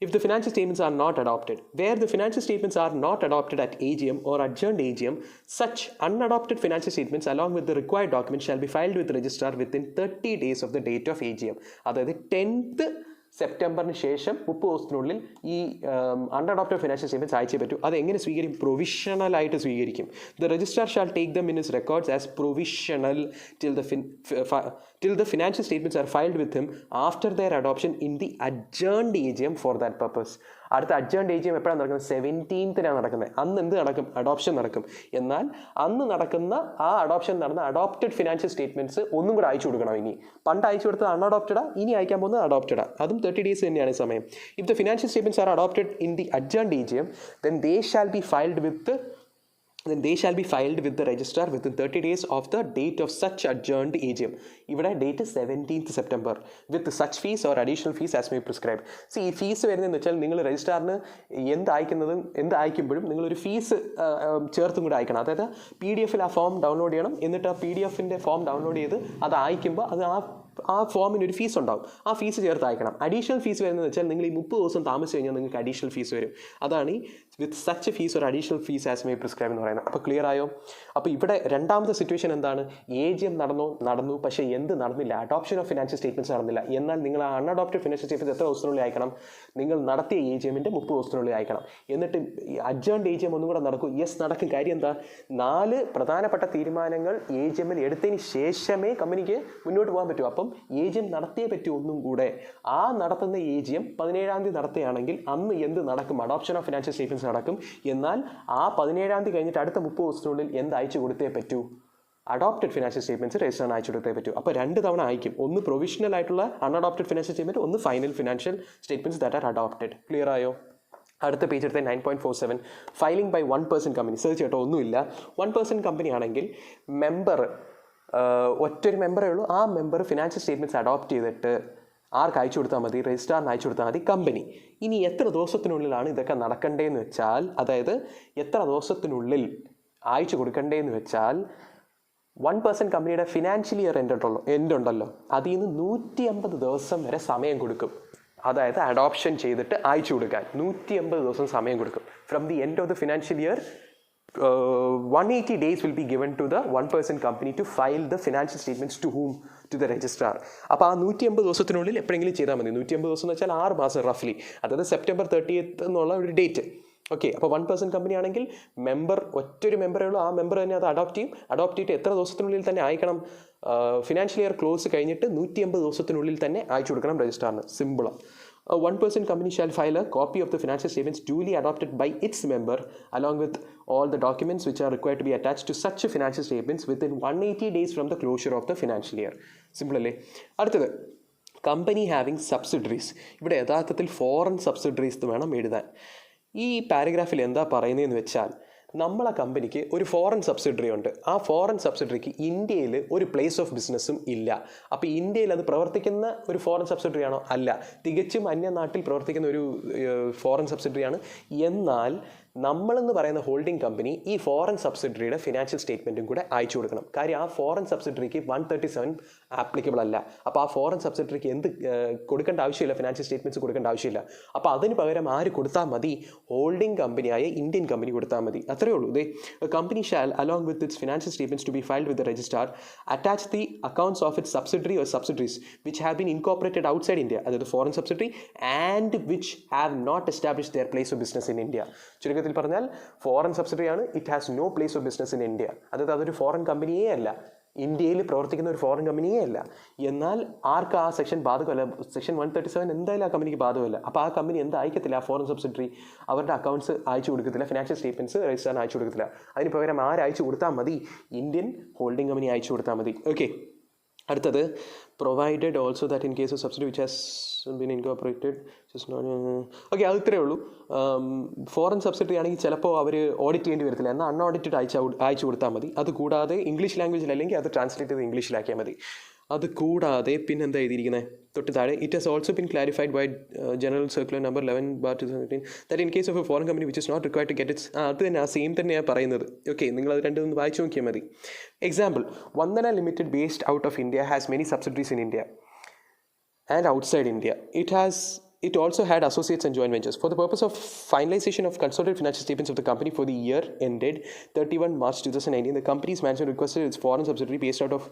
if the financial statements are not adopted, where the financial statements are not adopted at AGM or adjourned AGM, such unadopted financial statements along with the required documents shall be filed with the registrar within 30 days of the date of AGM. അതായത് 10th സെപ്റ്റംബറിന് ശേഷം 30 ദിവസത്തിനുള്ളിൽ ഈ അൺഅഡോപ്റ്റഡ് financial statements അയച്ചേ പറ്റൂ. അത് എങ്ങനെ സ്വീകരിക്കും? പ്രൊവിഷണലായിട്ട് സ്വീകരിക്കും. The registrar shall take them in his records as provisional till the financial statements are filed with him after their adoption in the adjourned AGM for that purpose. അടുത്ത adjourned AGM എപ്പോഴാണ് നടക്കുന്നത്? 17th നടക്കുന്നത്. അന്ന് എന്ത് നടക്കും? Adoption നടക്കും. എന്നാൽ അന്ന് നടക്കുന്ന ആ അഡോപ്ഷൻ നടന്ന അഡോപ്റ്റഡ് ഫിനാൻഷ്യൽ സ്റ്റേറ്റ്മെന്റ്സ് ഒന്നും കൂടെ അയച്ചു കൊടുക്കണം. ഇനി പണ്ട് അയച്ചു കൊടുത്തത് അൺഅഡോപ്റ്റഡാ, ഇനി അയക്കാൻ പോകുന്നത് അഡോപ്റ്റഡാ. അതും 30 days തന്നെയാണ് സമയം. If the financial statements are adopted in the adjourned AGM, then they shall be filed with the registrar within 30 days of the date of such adjourned AGM. ഇവിടെ date 17th September with such fees or additional fees as may prescribed. ഈ fees വരുന്നതെന്ന് വെച്ചാൽ നിങ്ങൾ രജിസ്ട്രാറിന് എന്ത് അയക്കുമ്പോഴും നിങ്ങളൊരു fees ചേർത്തും കൂടെ അയക്കണം. അതായത് PDF ആ ഫോം ഡൗൺലോഡ് ചെയ്യണം. എന്നിട്ട് ആ PDF ഫോം ഡൗൺലോഡ് ചെയ്ത് അത് അയക്കുമ്പോൾ അത് ആ ഫോമിന് ഒരു ഫീസ് ഉണ്ടാവും. ആ ഫീസ് ചേർത്ത് അയക്കണം. അഡീഷണൽ ഫീസ് വരുന്നത് വെച്ചാൽ നിങ്ങൾ ഈ 30 ദിവസം താമസിച്ച് കഴിഞ്ഞാൽ നിങ്ങൾക്ക് അഡീഷണൽ ഫീസ് വരും. അതാണ് ഈ വിത്ത് സച്ച് ഫീസ് ഒരു additional fees as may prescribe എന്ന് പറയുന്നത്. അപ്പോൾ ക്ലിയർ ആയോ? അപ്പോൾ ഇവിടെ രണ്ടാമത്തെ സിറ്റുവേഷൻ എന്താണ്? AGM നടന്നു, പക്ഷേ എന്ത് നടന്നില്ല? അഡോപ്ഷൻ ഓഫ് ഫിനാൻഷ്യൽ സ്റ്റേറ്റ്മെന്റ്സ് നടന്നില്ല. എന്നാൽ നിങ്ങൾ ആ അൺഅഡോപ്റ്റഡ് ഫിനാൻഷ്യൽ സ്റ്റേറ്റ്മെന്റ്സ് എത്ര ദിവസത്തിനുള്ളിൽ അയക്കണം? നിങ്ങൾ നടത്തിയ AGMന്റെ 30 ദിവസത്തിനുള്ളിൽ അയക്കണം. എന്നിട്ട് അഡ്ജേൺഡ് AGM ഒന്നും കൂടെ നടക്കും. യെസ്, നടക്കും. കാര്യം എന്താ? 4 പ്രധാനപ്പെട്ട തീരുമാനങ്ങൾ AGMൽ എടുത്തതിന് ശേഷമേ കമ്പനിക്ക് മുന്നോട്ട് പോകാൻ പറ്റൂ. അപ്പം AGM നടത്തിയേ പറ്റൂ. ഒന്നും കൂടെ ആ നടത്തുന്ന AGM 17ാം തീയതി നടത്തുകയാണെങ്കിൽ അന്ന് എന്ത് നടക്കും? അഡോപ്ഷൻ ഓഫ് ഫിനാൻഷ്യൽ സ്റ്റേറ്റ്മെന്റ്സ് നടക്കും. എന്നാൽ ആ 17ാം തീയതി കഴിഞ്ഞിട്ട് അടുത്ത 30 ദിവസത്തിനുള്ളിൽ എന്ത് അയച്ചു കൊടുത്തേ പറ്റൂ? അഡോപ്റ്റഡ് ഫിനാൻഷ്യൽ സ്റ്റേറ്റ്മെന്റ്സ് രജിസ്റ്ററിന് അയച്ചു കൊടുത്തേ പറ്റൂ. അപ്പോൾ 2 തവണ അയക്കും. ഒന്ന് പ്രൊവിഷണൽ ആയിട്ടുള്ള അൺഅഡോപ്റ്റഡ് ഫിനാൻഷ്യൽ സ്റ്റേറ്റ്മെന്റ്, ഒന്ന് final financial statements that are adopted. Clear ആയോ? അടുത്ത പേജ് എടുത്ത 9.47 ഫൈലിംഗ് ബൈ 1% കമ്പനി. സെർച്ച് ചെയ്യട്ടോ, ഒന്നുമില്ല. 1% കമ്പനി ആണെങ്കിൽ ഒറ്റൊരു മെമ്പറേ ഉള്ളൂ. ആ മെമ്പർ ഫിനാൻഷ്യൽ സ്റ്റേറ്റ്മെന്റ്സ് അഡോപ്റ്റ് ചെയ്തിട്ട് ആർക്ക് അയച്ചു കൊടുത്താൽ മതി? രജിസ്ട്രാറിന് അയച്ചു കൊടുത്താൽ മതി, കമ്പനി. ഇനി എത്ര ദിവസത്തിനുള്ളിലാണ് ഇതൊക്കെ നടക്കേണ്ടതെന്ന് വെച്ചാൽ, അതായത് എത്ര ദിവസത്തിനുള്ളിൽ അയച്ചു കൊടുക്കേണ്ടതെന്ന് വെച്ചാൽ 1% കമ്പനിയുടെ ഫിനാൻഷ്യൽ ഇയർ എൻഡ് ഉണ്ടല്ലോ, അതിൽ നിന്ന് 150 ദിവസം വരെ സമയം കൊടുക്കും. അതായത് അഡോപ്ഷൻ ചെയ്തിട്ട് അയച്ചു കൊടുക്കാൻ 150 ദിവസം സമയം കൊടുക്കും. From the end of the financial year 180 days will be given to the 1% company to file the financial statements to whom? To the registrar. അപ്പോൾ ആ 150 ദിവസത്തിനുള്ളിൽ എപ്പോഴെങ്കിലും ചെയ്താൽ മതി. 150 ദിവസം എന്ന് വെച്ചാൽ 6 മാസം റഫ്ലി, അതായത് September 30th എന്നുള്ള ഒരു ഡേറ്റ്. ഓക്കെ, അപ്പോൾ 1% കമ്പനി ആണെങ്കിൽ ഒറ്റൊരു മെമ്പറേ ഉള്ളൂ. ആ മെമ്പർ തന്നെ അത് അഡോപ്റ്റ് ചെയ്തിട്ട് എത്ര ദിവസത്തിനുള്ളിൽ തന്നെ അയക്കണം? ഫിനാൻഷ്യൽ ഇയർ ക്ലോസ് കഴിഞ്ഞിട്ട് 150 ദിവസത്തിനുള്ളിൽ തന്നെ അയച്ചു കൊടുക്കണം രജിസ്ട്രാറിന്. സിമ്പിളാണ്. 1% company shall file a copy of the financial statements duly adopted by its member along with all the documents which are required to be attached to such financial statements within 180 days from the closure of the financial year. Simple അല്ലേ? അടുത്തത് company having subsidiaries. ഇവിടെ യഥാർത്ഥത്തിൽ foreign subsidiaries വേണം എഴുതാൻ. ഈ പാരഗ്രാഫിൽ എന്താ പറയുന്നതെന്ന് വെച്ചാൽ, നമ്മളെ കമ്പനിക്ക് ഒരു ഫോറിൻ സബ്സിഡറി ഉണ്ട്. ആ ഫോറിൻ സബ്സിഡറിക്ക് ഇന്ത്യയിൽ ഒരു പ്ലേസ് ഓഫ് ബിസിനസ്സും ഇല്ല. അപ്പോൾ ഇന്ത്യയിൽ അത് പ്രവർത്തിക്കുന്ന ഒരു ഫോറിൻ സബ്സിഡറി ആണോ? അല്ല, തികച്ചും അന്യനാട്ടിൽ പ്രവർത്തിക്കുന്ന ഒരു ഫോറിൻ സബ്സിഡറിയാണ്. എന്നാൽ നമ്മളെന്ന് പറയുന്ന ഹോൾഡിംഗ് കമ്പനി ഈ ഫോറിൻ സബ്സിഡറിയുടെ ഫിനാൻഷ്യൽ സ്റ്റേറ്റ്മെൻറ്റും കൂടെ അയച്ചു കൊടുക്കണം. കാര്യം ആ ഫോറിൻ സബ്സിഡറിക്ക് 137 ആപ്ലിക്കബിൾ അല്ല. അപ്പോൾ ആ ഫോറിൻ സബ്സിഡറിക്ക് കൊടുക്കേണ്ട ആവശ്യമില്ല, ഫിനാൻഷ്യൽ സ്റ്റേറ്റ്മെൻറ്റ്സ് കൊടുക്കേണ്ട ആവശ്യമില്ല. അപ്പോൾ അതിന് പകരം ആര് കൊടുത്താൽ മതി? ഹോൾഡിംഗ് കമ്പനിയായ ഇന്ത്യൻ കമ്പനി കൊടുത്താൽ മതി. അത്രയേ ഉള്ളൂ. Company shall along with its financial statements to be filed with the registrar attach the accounts of its subsidiary or subsidiaries which have been incorporated outside India, അതായത് foreign subsidiary, and which have not establish their place of business in India. ചുരുക്കത്തിൽ പറഞ്ഞാൽ foreign subsidiary ആണ്. It has no place of business in India. അതായത് അതൊരു foreign കമ്പനിയേ അല്ല, ഇന്ത്യയിൽ പ്രവർത്തിക്കുന്ന ഒരു ഫോറിൻ കമ്പനിയേ അല്ല. എന്നാൽ ആർക്ക് ആ സെക്ഷൻ ബാധകമല്ല? സെക്ഷൻ 137 എന്തായാലും ആ കമ്പനിക്ക് ബാധകമല്ല. അപ്പോൾ ആ കമ്പനി എന്താ അയക്കത്തില്ല? ആ ഫോറിൻ സബ്സിഡറി അവരുടെ അക്കൗണ്ട്സ് അയച്ചു കൊടുക്കത്തില്ല, ഫിനാൻഷ്യൽ സ്റ്റേറ്റ്മെൻറ്റ്സ് രജിസ്ട്രാറിന് അയച്ചു കൊടുക്കത്തില്ല. അതിന് പകരം ആരയച്ചു കൊടുത്താൽ മതി? ഇന്ത്യൻ ഹോൾഡിംഗ് കമ്പനി അയച്ചു കൊടുത്താൽ മതി. ഓക്കെ, അടുത്തത് provided also that in case of subsidy which has been incorporated. Okay, അത് ഇത്രയേ ഉള്ളൂ. ഫോറിൻ സബ്സിഡറി ആണെങ്കിൽ ചിലപ്പോൾ അവർ ഓഡിറ്റ് ചെയ്യേണ്ടി വരത്തില്ല, എന്നാൽ അൺഓഡിറ്റഡ് അയച്ചു കൊടുത്താൽ മതി. അതുകൂടാതെ ഇംഗ്ലീഷ് ലാംഗ്വേജിൽ അല്ലെങ്കിൽ അത് ട്രാൻസ്ലേറ്റ് ചെയ്ത് ഇംഗ്ലീഷിലാക്കിയാൽ മതി. അതുകൂടാതെ പിന്നെന്താ എഴുതിയിരിക്കുന്നത് തൊട്ട് താഴെ? It has also been clarified by general circular number 11/2017 that in case of a foreign company which is not required to get its. അത് തന്നെ, ആ സെയിം തന്നെയാണ് പറയുന്നത്. ഓക്കെ, നിങ്ങൾ അത് രണ്ടും ഒന്ന് വായിച്ചു നോക്കിയാൽ മതി. Example, Vandana limited based out of India has many subsidiaries in India and outside India. It also had associates and joint ventures. For the purpose of finalization of consolidated financial statements of the company for the year ended 31 March 2019, the company's management requested its foreign subsidiary based out of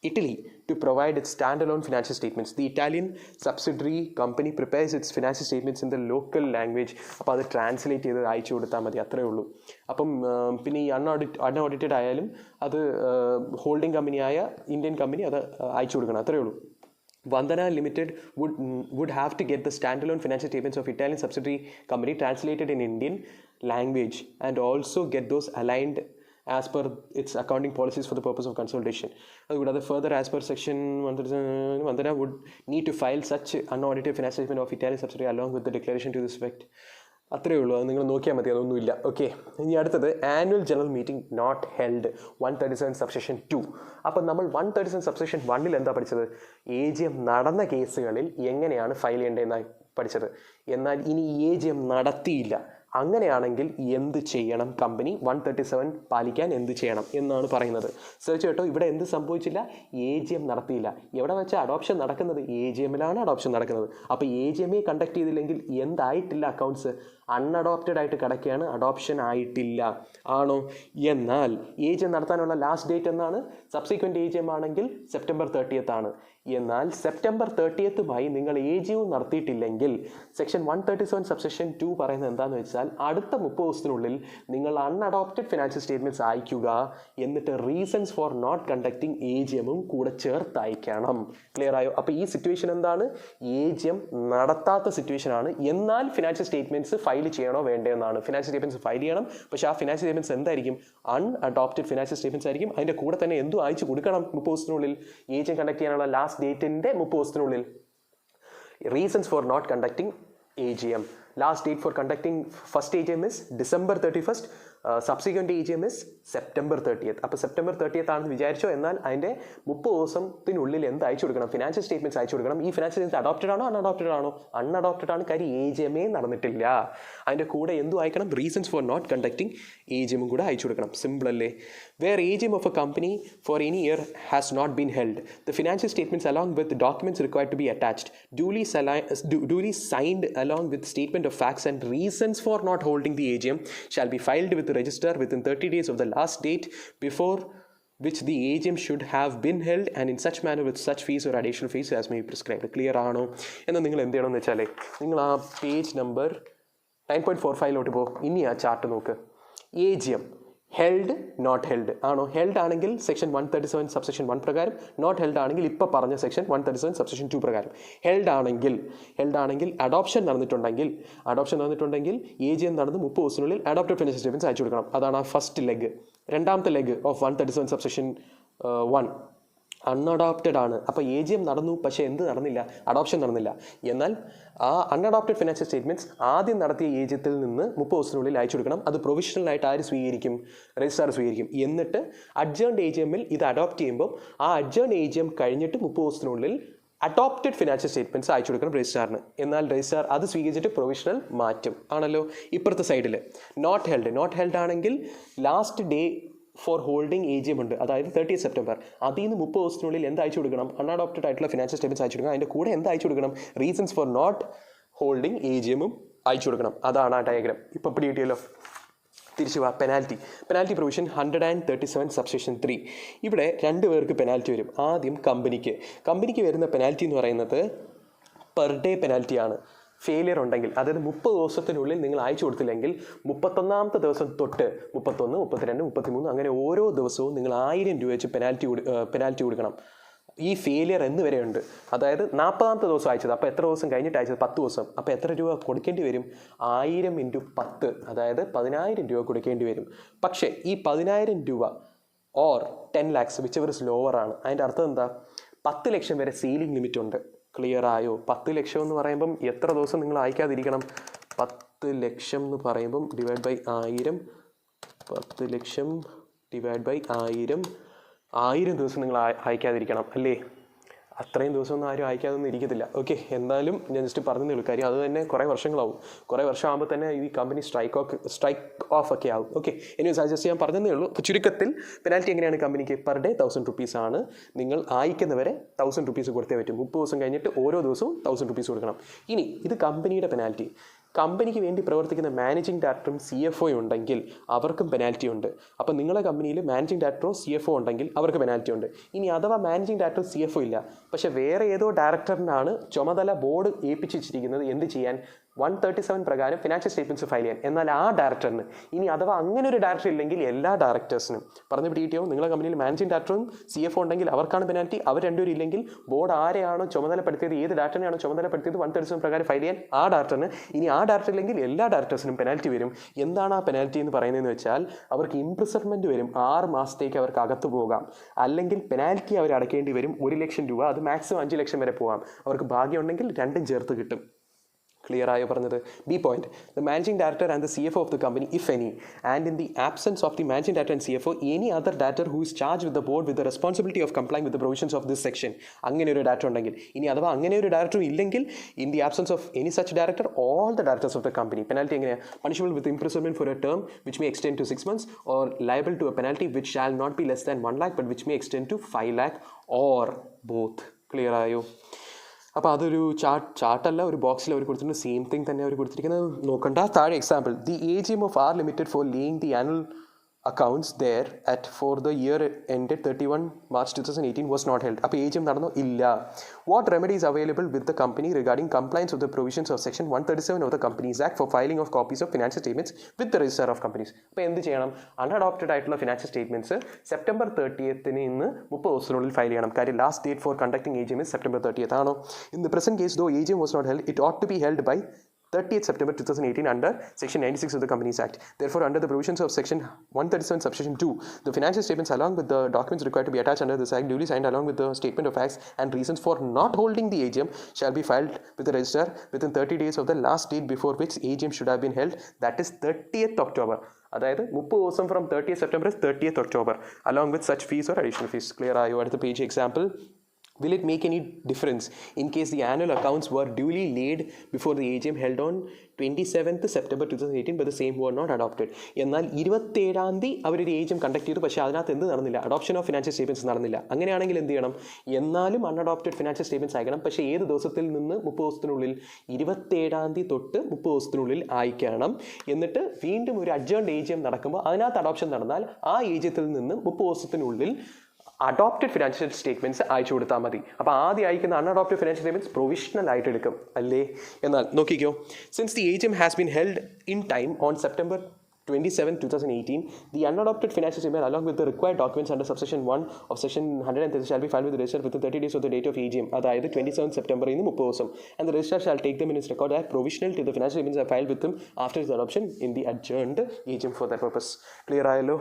Italy to provide its standalone financial statements. The Italian subsidiary company prepares its financial statements in the local language. അപ്പോൾ അത് translate ചെയ്ത് അയച്ചു കൊടുത്താൽ മതി, അത്രേ ഉള്ളൂ. അപ്പം പിന്നെ ഈ അൺഓഡിറ്റഡ് ആയാലും അത് ഹോൾഡിംഗ് കമ്പനിയായ ഇന്ത്യൻ കമ്പനി അത് അയച്ചു കൊടുക്കണം, അത്രേ ഉള്ളൂ. Vandana Limited would have to get the standalone financial statements of Italian subsidiary company translated in Indian language and also get those aligned as per its accounting policies for the purpose of consolidation. Other further, as per section 137, Vandana would need to file such unaudited financial statement of Italian subsidiary along with the declaration to this effect. അത്രയേ ഉള്ളൂ, അത് നിങ്ങൾ നോക്കിയാൽ മതി, അതൊന്നുമില്ല. Okay, ഇനി അടുത്തത് annual general meeting not held 137 subsection 2. അപ്പം നമ്മൾ 137 സബ്സെക്ഷൻ 1 എന്താ പഠിച്ചത്? AGM നടന്ന കേസുകളിൽ എങ്ങനെയാണ് ഫയൽ ചെയ്യേണ്ടതെന്നാണ് പഠിച്ചത്. എന്നാൽ ഇനി AGM നടത്തിയില്ല, അങ്ങനെയാണെങ്കിൽ എന്ത് ചെയ്യണം? കമ്പനി 137 പാലിക്കാൻ എന്ത് ചെയ്യണം എന്നാണ് പറയുന്നത്. സെർച്ച് കേട്ടോ, ഇവിടെ എന്ത് സംഭവിച്ചില്ല? AGM നടത്തിയില്ല. എവിടെ വെച്ചാൽ അഡോപ്ഷൻ നടക്കുന്നത്? AGMലാണ് അഡോപ്ഷൻ നടക്കുന്നത്. അപ്പോൾ AGM കണ്ടക്ട് ചെയ്തില്ലെങ്കിൽ എന്തായിട്ടില്ല? അക്കൗണ്ട്സ് അൺഅഡോപ്റ്റഡ് ആയിട്ട് കിടക്കുകയാണ്, അഡോപ്ഷൻ ആയിട്ടില്ല. ആണോ? എന്നാൽ AGM നടത്താനുള്ള ലാസ്റ്റ് ഡേറ്റ് എന്നാണ്? സബ്സിക്വൻറ്റ് AGM ആണെങ്കിൽ സെപ്റ്റംബർ 30 ആണ്. എന്നാൽ സെപ്റ്റംബർ 30 നിങ്ങൾ AGM നടത്തിയിട്ടില്ലെങ്കിൽ സെക്ഷൻ 137 സബ്സെക്ഷൻ 2 പറയുന്നത് എന്താണെന്ന് വെച്ചാൽ അടുത്ത 30 ദിവസത്തിനുള്ളിൽ നിങ്ങൾ അൺഅഡോപ്റ്റഡ് ഫിനാൻഷ്യൽ സ്റ്റേറ്റ്മെൻറ്റ്സ് അയക്കുക, എന്നിട്ട് റീസൺസ് ഫോർ നോട്ട് കണ്ടക്ടിങ് AGMും കൂടെ ചേർത്ത് അയക്കണം. ക്ലിയർ ആയോ? അപ്പോൾ ഈ സിറ്റുവേഷൻ എന്താണ്? AGM നടത്താത്ത സിറ്റുവേഷൻ ആണ്. എന്നാൽ ഫിനാൻഷ്യൽ സ്റ്റേറ്റ്മെൻറ്റ്സ് ഫയൽ ചെയ്യണോ വേണ്ടതെന്നാണ്. ഫിനാൻഷ്യൽ സ്റ്റേറ്റ്മെൻറ്റ്സ് ഫയൽ ചെയ്യണം, പക്ഷേ ആ ഫിനാൻഷ്യൽ സ്റ്റേറ്റ്മെൻറ്റ്സ് എന്തായിരിക്കും? അൺഅഡോപ്റ്റഡ് ഫിനാൻഷ്യൽ സ്റ്റേറ്റ്മെൻറ്റ്സ് ആയിരിക്കും. അതിൻ്റെ കൂടെ തന്നെ എന്തും അയച്ചു കൊടുക്കണം 30 ദിവസത്തിനുള്ളിൽ. AGM കണ്ടക്ട് ചെയ്യാനുള്ള ലാസ്റ്റ് ഡേറ്റിൻ്റെ 30 ദിവസത്തിനുള്ളിൽ. Reasons for not conducting AGM. Last date for conducting first AGM is December 31st. Subsequent AGM is September 30th. അപ്പോൾ സെപ്റ്റംബർ 30th ആണെന്ന് വിചാരിച്ചോ, എന്നാൽ അതിൻ്റെ 30 ദിവസത്തിനുള്ളിൽ എന്ത് അയച്ചു കൊടുക്കണം? ഫിനാൻഷ്യൽ സ്റ്റേറ്റ്മെൻറ്റ്സ് അയച്ചു കൊടുക്കണം. ഈ ഫിനാൻഷ്യൽ സ്റ്റേറ്റ്മെൻറ്റ്സ് അഡോപ്റ്റഡ് ആണോ അൺഅഡോപ്റ്റഡ് ആണോ? അൺഅഡോപ്റ്റഡ് ആണ്, കാര്യം AGM നടന്നിട്ടില്ല. അതിൻ്റെ കൂടെ എന്തും അയക്കണം? Reasons for not conducting AGM കൂടെ അയച്ചു കൊടുക്കണം. സിമ്പിൾ അല്ലേ? Where AGM of a company for any year has not been held, the financial statements along with the documents required to be attached, duly signed along with statement of facts and reasons for not holding the AGM shall be filed with the register within 30 days of the last date before which the AGM should have been held, and in such manner with such fees or additional fees as may be prescribed. Clear ആണോ? എന്നാൽ നിങ്ങൾ എന്ത് ചെയ്യണമെന്ന് വെച്ചാൽ നിങ്ങൾ ആ page number 9.45 പോകും. ഇനി ആ ചാർട്ട് നോക്ക്. AGM ഹെൽഡ് നോട്ട് ഹെൽഡ് ആണോ? ഹെൽഡ് ആണെങ്കിൽ സെക്ഷൻ 137 സബ്സെക്ഷൻ 1 പ്രകാരം, നോട്ട് ഹെൽഡ് ആണെങ്കിൽ ഇപ്പോൾ പറഞ്ഞ സെക്ഷൻ 137 സബ്സെക്ഷൻ 2 പ്രകാരം. ഹെൽഡ് ആണെങ്കിൽ അഡോപ്ഷൻ നടന്നിട്ടുണ്ടെങ്കിൽ AGM നടന്ന് 30 ദിവസത്തിനുള്ളിൽ അഡോപ്റ്റഡ് ഫിനാൻഷ്യൽ സ്റ്റേറ്റ്മെൻറ്റ്സ് അയച്ചു കൊടുക്കണം. അതാണ് ആ ഫസ്റ്റ് ലെഗ്. രണ്ടാമത്തെ ലെഗ് ഓഫ് 137 സബ്സെക്ഷൻ 1 അൺഅഡോപ്റ്റഡ് ആണ്. അപ്പോൾ AGM നടന്നു, പക്ഷേ എന്ത് നടന്നില്ല? അഡോപ്ഷൻ നടന്നില്ല. എന്നാൽ ആ അൺഅഡോപ്റ്റഡ് ഫിനാൻഷ്യൽ സ്റ്റേറ്റ്മെൻറ്റ്സ് ആദ്യം നടത്തിയ AGMത്തിൽ നിന്ന് 30 ദിവസത്തിനുള്ളിൽ അയച്ചു കൊടുക്കണം. അത് പ്രൊവിഷണലായിട്ട് ആര് സ്വീകരിക്കും? രജിസ്ട്രാർ സ്വീകരിക്കും. എന്നിട്ട് അഡ്ജേൺഡ് AGMൽ ഇത് അഡോപ്റ്റ് ചെയ്യുമ്പോൾ ആ അഡ്ജേൺഡ് AGM കഴിഞ്ഞിട്ട് 30 ദിവസത്തിനുള്ളിൽ അഡോപ്റ്റഡ് ഫിനാൻഷ്യൽ സ്റ്റേറ്റ്മെൻറ്റ്സ് അയച്ചു കൊടുക്കണം രജിസ്ട്രാറിന്. എന്നാൽ രജിസ്ട്രാർ അത് സ്വീകരിച്ചിട്ട് പ്രൊവിഷണൽ മാറ്റും. ആണല്ലോ? ഇപ്പുറത്തെ സൈഡിൽ നോട്ട് ഹെൽഡ് ആണെങ്കിൽ last day for holding AGM ഉണ്ട്, അതായത് 30 സെപ്റ്റംബർ. അതിൽ നിന്ന് 30 ദിവസത്തിനുള്ളിൽ എന്ത് അയച്ചു കൊടുക്കണം? അൺഅഡോപ്റ്റഡ് ആയിട്ടുള്ള ഫിനാൻഷ്യൽ സ്റ്റേറ്റ്മെൻറ്റ്സ് അയച്ചു കൊടുക്കണം. അതിൻ്റെ കൂടെ എന്ത് അയച്ചു കൊടുക്കണം? റീസൺസ് ഫോർ നോട്ട് ഹോൾഡിംഗ് AGMും അയച്ചു കൊടുക്കണം. അതാണ് ആ ഡയഗ്രാം. ഇപ്പോൾ പിടി കിട്ടിയല്ലോ. തിരിച്ചു വാ. Penalty provision 137 subsection 3. ഇവിടെ 2 പേർക്ക് പെനാൽറ്റി വരും. ആദ്യം കമ്പനിക്ക് വരുന്ന പെനാൽറ്റി എന്ന് പറയുന്നത് പെർ ഡേ പെനാൽറ്റിയാണ്. ഫെയിലിയർ ഉണ്ടെങ്കിൽ, അതായത് 30 ദിവസത്തിനുള്ളിൽ നിങ്ങൾ അയച്ചു കൊടുത്തില്ലെങ്കിൽ 31ാമത്തെ ദിവസം തൊട്ട് 31, 32, 33 അങ്ങനെ ഓരോ ദിവസവും നിങ്ങൾ 1000 രൂപ വെച്ച് പെനാൽറ്റി കൊടുക്കണം. ഈ ഫെയിലിയർ എന്ന് വരെയുണ്ട്. അതായത് 40ാമത്തെ ദിവസം അയച്ചത്, അപ്പോൾ എത്ര ദിവസം കഴിഞ്ഞിട്ട് അയച്ചത്? 10 ദിവസം. അപ്പോൾ എത്ര രൂപ കൊടുക്കേണ്ടി വരും? 1000 × 10, അതായത് 10000 രൂപ കൊടുക്കേണ്ടി വരും. പക്ഷേ ഈ 10000 രൂപ ഓർ 10 lakhs വിച്ചെവർ ഇസ് ലോവർ ആണ്. അതിൻ്റെ അർത്ഥം എന്താ? 10 ലക്ഷം വരെ സീലിംഗ് ലിമിറ്റ് ഉണ്ട്. ക്ലിയർ ആയോ? 10 ലക്ഷം എന്ന് പറയുമ്പം എത്ര ദിവസം നിങ്ങൾ അയക്കാതിരിക്കണം? 10 ലക്ഷം എന്ന് പറയുമ്പം divide by 1000, 10 lakh divide by 1000 ദിവസം നിങ്ങൾ അയക്കാതിരിക്കണം അല്ലേ? അത്രയും ദിവസമൊന്നും ആരും അയക്കാതൊന്നും ഇരിക്കത്തില്ല. ഓക്കെ, എന്തായാലും ഞാൻ ജസ്റ്റ് പറഞ്ഞതേ ഉള്ളൂ. കാര്യം അത് തന്നെ കുറേ വർഷങ്ങളാവും. കുറേ വർഷമാകുമ്പോൾ തന്നെ ഈ കമ്പനി സ്ട്രൈക്ക് ഓഫ് ഒക്കെ ആവും. ഓക്കെ, ഇനി സജസ്റ്റ് ഞാൻ പറഞ്ഞതേ ഉള്ളൂ. അപ്പോൾ ചുരുക്കത്തിൽ പെനാൽറ്റി എങ്ങനെയാണ്? കമ്പനിക്ക് പെർ ഡേ 1000 rupees ആണ്. നിങ്ങൾ അയക്കുന്നവരെ 1000 rupees കൊടുത്തേ പറ്റും. 30 ദിവസം കഴിഞ്ഞിട്ട് ഓരോ ദിവസവും 1000 rupees കൊടുക്കണം. ഇനി ഇത് കമ്പനിയുടെ പെനാൽറ്റി. കമ്പനിക്ക് വേണ്ടി പ്രവർത്തിക്കുന്ന മാനേജിംഗ് ഡയറക്ടറും CFO ഉണ്ടെങ്കിൽ അവർക്കും പെനാൽറ്റി ഉണ്ട്. അപ്പോൾ നിങ്ങളുടെ കമ്പനിയിൽ മാനേജിംഗ് ഡയറക്ടറോ CFO ഉണ്ടെങ്കിൽ അവർക്ക് പെനാൽറ്റി ഉണ്ട്. ഇനി അഥവാ മാനേജിംഗ് ഡയറക്ടർ CFO ഇല്ല, പക്ഷേ വേറെ ഏതോ ഡയറക്ടറിനാണ് ചുമതല ബോർഡ് ഏൽപ്പിച്ചിരിക്കുന്നത് എന്ത് ചെയ്യാൻ, 137 പ്രകാരം ഫിനാൻഷ്യൽ സ്റ്റേറ്റ്മെൻറ്റ്സ് ഫയൽ ചെയ്യാൻ. എന്നാൽ ആ ഡയറക്ടറിന്, ഇനി അഥവാ അങ്ങനെ ഒരു ഡയറക്ടർ ഇല്ലെങ്കിൽ എല്ലാ ഡയറക്ടേഴ്സിനും പറഞ്ഞു പിടിയോ, നിങ്ങളുടെ കമ്പനിയിൽ മാനേജിംഗ് ഡയറക്ടറും CFO ഉണ്ടെങ്കിൽ അവർക്കാണ് പെനാൽറ്റി. അവർ രണ്ടുപേരും ഇല്ലെങ്കിൽ ബോർഡ് ആരെയാണോ ചുമതലപ്പെടുത്തിയത്, ഏത് ഡയറക്ടറിനെയാണോ ചുമതലപ്പെടുത്തിയത് 137 പ്രകാരം ഫയൽ ചെയ്യാൻ, ആ ഡയറക്ടറിന്. ഇനി ആ ഡയറക്ടർ ഇല്ലെങ്കിൽ എല്ലാ ഡയറക്ടേഴ്സിനും പെനാൽറ്റി വരും. എന്താണ് ആ പെനാൽറ്റി എന്ന് പറയുന്നതെന്ന് വെച്ചാൽ, അവർക്ക് ഇംപ്രിസൺമെൻറ്റ് വരും, 6 മാസത്തേക്ക് അവർക്ക് അകത്ത് പോകാം. അല്ലെങ്കിൽ പെനാൽറ്റി അവർ അടയ്ക്കേണ്ടി വരും 1 ലക്ഷം രൂപ, അത് മാക്സിമം 5 ലക്ഷം വരെ പോകാം. അവർക്ക് ഭാഗ്യമുണ്ടെങ്കിൽ രണ്ടും ചേർത്ത് കിട്ടും. ക്ലിയർ ആയോ പറഞ്ഞത്? B point, the managing director and the CFO of the company, if any, and in the absence of the managing director and CFO, any other director who is charged with the board with the responsibility of complying with the provisions of this section. അങ്ങനെ ഒരു director ഉണ്ടെങ്കിൽ, ഇനി അഥവാ അങ്ങനെ ഒരു director ഇല്ലെങ്കിൽ, in the absence of any such director, all the directors of the company, penalty എങ്ങനെയാണ്? Punishable with imprisonment for a term which may extend to 6 months, or liable to a penalty which shall not be less than 1 lakh but which may extend to 5 lakh or both. Clear ആയോ? അപ്പോൾ അതൊരു ചാർട്ടല്ല, ഒരു ബോക്സിൽ അവർ കൊടുത്തിട്ടുണ്ട്. Same thing തന്നെ അവർ കൊടുത്തിരിക്കുന്നത്. നോക്കണ്ട, താഴെ example, the AGM of R Limited for laying the annual accounts there at for the year ended 31 March 2018 was not held. അപ്പോൾ AGM നടന്നോ? ഇല്ല. What remedies available with the company regarding compliance of the provisions of section 137 of the Companies Act for filing of copies of financial statements with the Register of Companies? അപ്പോൾ എന്ത് ചെയ്യണം? അൺഅഡോപ്റ്റഡ് ആയിട്ടുള്ള financial statements September 30th ഇന്ന് 30 ദിവസത്തിനുള്ളിൽ file ചെയ്യണം. കാര്യം last date for conducting AGM is September 30th ആണോ? In the present case, though AGM was not held, it ought to be held by 30th September 2018 under Section 96 of the Companies Act. Therefore, under the provisions of Section 137 Subsection 2, the financial statements along with the documents required to be attached under this Act, duly signed along with the statement of facts and reasons for not holding the AGM, shall be filed with the Register within 30 days of the last date before which AGM should have been held, that is 30th October. അതായത് 30 ദിവസം from 30th September is 30th October, along with such fees or additional fees. Clear ആയോ? അടുത്ത page example. Will it make any difference in case the annual accounts were duly laid before the AGM held on 27th September 2018 but the same were not adopted? എന്നാൽ 27-ാം തീയതി അവരൊരു AGM conduct ചെയ്തു, പക്ഷേ അതിനകത്ത് എന്ത് നടന്നില്ല? അഡോപ്ഷൻ ഓഫ് ഫിനാൻഷ്യൽ സ്റ്റേറ്റ്മെൻറ്റ്സ് നടന്നില്ല. അങ്ങനെയാണെങ്കിൽ എന്ത് ചെയ്യണം? എന്നാലും അൺഅഡോപ്റ്റഡ് ഫിനാൻഷ്യൽ സ്റ്റേറ്റ്മെൻറ്റ്സ് അയക്കണം. പക്ഷേ ഏത് ദിവസത്തിൽ നിന്ന്? 30 ദിവസത്തിനുള്ളിൽ. 27-ാം തീയതി തൊട്ട് 30 ദിവസത്തിനുള്ളിൽ അയക്കണം. എന്നിട്ട് വീണ്ടും ഒരു അഡ്ജേൺഡ് AGM നടക്കുമ്പോൾ അതിനകത്ത് അഡോപ്ഷൻ നടന്നാൽ ആ AGMത്തിൽ നിന്ന് 30 ദിവസത്തിനുള്ളിൽ അഡോപ്റ്റഡ് ഫിനാൻഷ്യൽ സ്റ്റേറ്റ്മെൻറ്റ്സ് അയച്ചു കൊടുത്താൽ മതി. അപ്പോൾ ആദ്യം അയക്കുന്ന അൺഅഡോപ്റ്റഡ് ഫിനാൻഷ്യൽ സ്റ്റേറ്റ്മെൻറ്റ്സ് പ്രൊവിഷണൽ ആയിട്ട് എടുക്കും അല്ലേ? എന്നാൽ നോക്കിക്കോ, since the AGM has been held in time on September 27, 2018, the unadopted financial statement along with the required documents under subsection 1 of section 130 shall be filed with the registrar within 30 days of the date of AGM. അതായത് 27 September ഇന്ന് 30 ദിവസം. And the registrar shall take them in his record as provisional till the financial statements are filed with them after its adoption in the adjourned AGM for that purpose. Clear ആയല്ലോ?